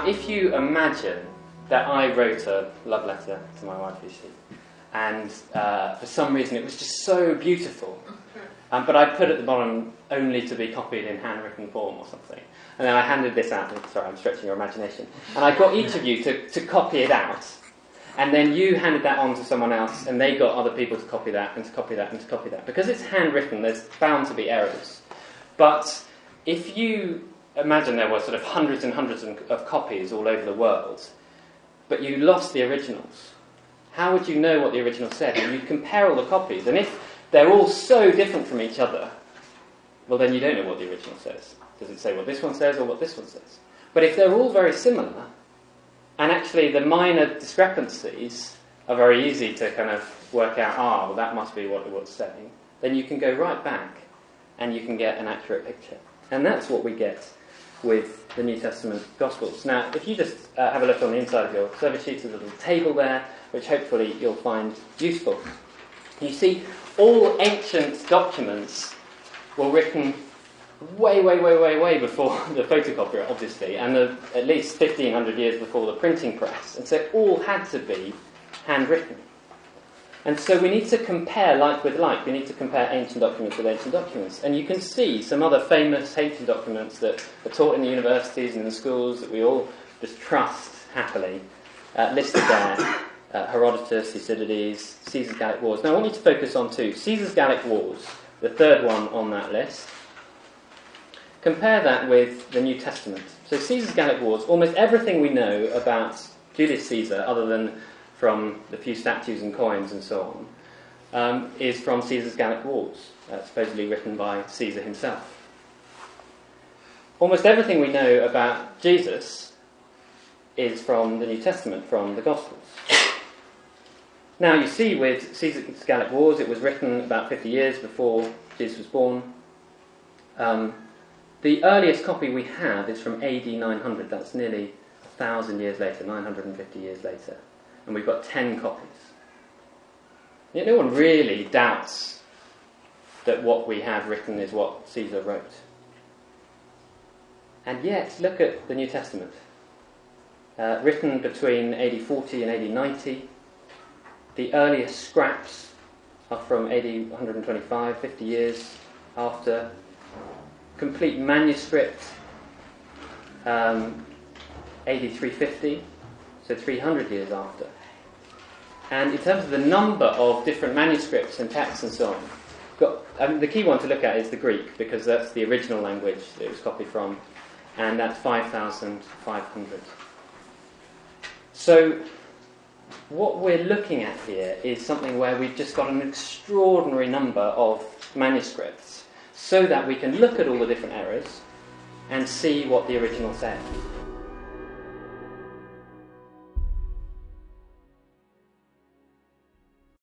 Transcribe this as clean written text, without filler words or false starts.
Now, if you imagine that I wrote a love letter to my wife, Lucy, and for some reason it was just so beautiful, but I put at the bottom only to be copied in handwritten form or something, and then I handed this out, sorry, I'm stretching your imagination, and I got each of you to copy it out, and then you handed that on to someone else, and they got other people to copy that, and to copy that, and to copy that. Because it's handwritten, there's bound to be errors. But if you imagine there were sort of hundreds and hundreds of copies all over the world, but you lost the originals, how would you know what the original said? And you'd compare all the copies, and if they're all so different from each other, well, then you don't know what the original says. Does it say what this one says or what this one says? But if they're all very similar, and actually the minor discrepancies are very easy to kind of work out, well, that must be what it's saying, then you can go right back and you can get an accurate picture. And that's what we get with the New Testament Gospels. Now, if you just have a look on the inside of your service sheet, there's a little table there, which hopefully you'll find useful. You see, all ancient documents were written way before the photocopier, obviously, and at least 1,500 years before the printing press. And so it all had to be handwritten. And so we need to compare like with like. We need to compare ancient documents with ancient documents. And you can see some other famous ancient documents that are taught in the universities and in the schools that we all just trust happily, listed there. Herodotus, Thucydides, Caesar's Gallic Wars. Now I want you to focus on two. Caesar's Gallic Wars, the third one on that list. Compare that with the New Testament. So Caesar's Gallic Wars, almost everything we know about Julius Caesar, other than from the few statues and coins and so on, is from Caesar's Gallic Wars, supposedly written by Caesar himself. Almost everything we know about Jesus is from the New Testament, from the Gospels. Now you see with Caesar's Gallic Wars, it was written about 50 years before Jesus was born. The earliest copy we have is from AD 900, that's nearly 1,000 years later, 950 years later. And we've got 10 copies. Yet no one really doubts that what we have written is what Caesar wrote. And yet, look at the New Testament. Written between AD 40 and AD 90. The earliest scraps are from AD 125, 50 years after. Complete manuscript, AD 350, so 300 years after. And in terms of the number of different manuscripts and texts and so on, the key one to look at is the Greek, because that's the original language that it was copied from, and that's 5,500. So what we're looking at here is something where we've just got an extraordinary number of manuscripts, so that we can look at all the different errors and see what the original said.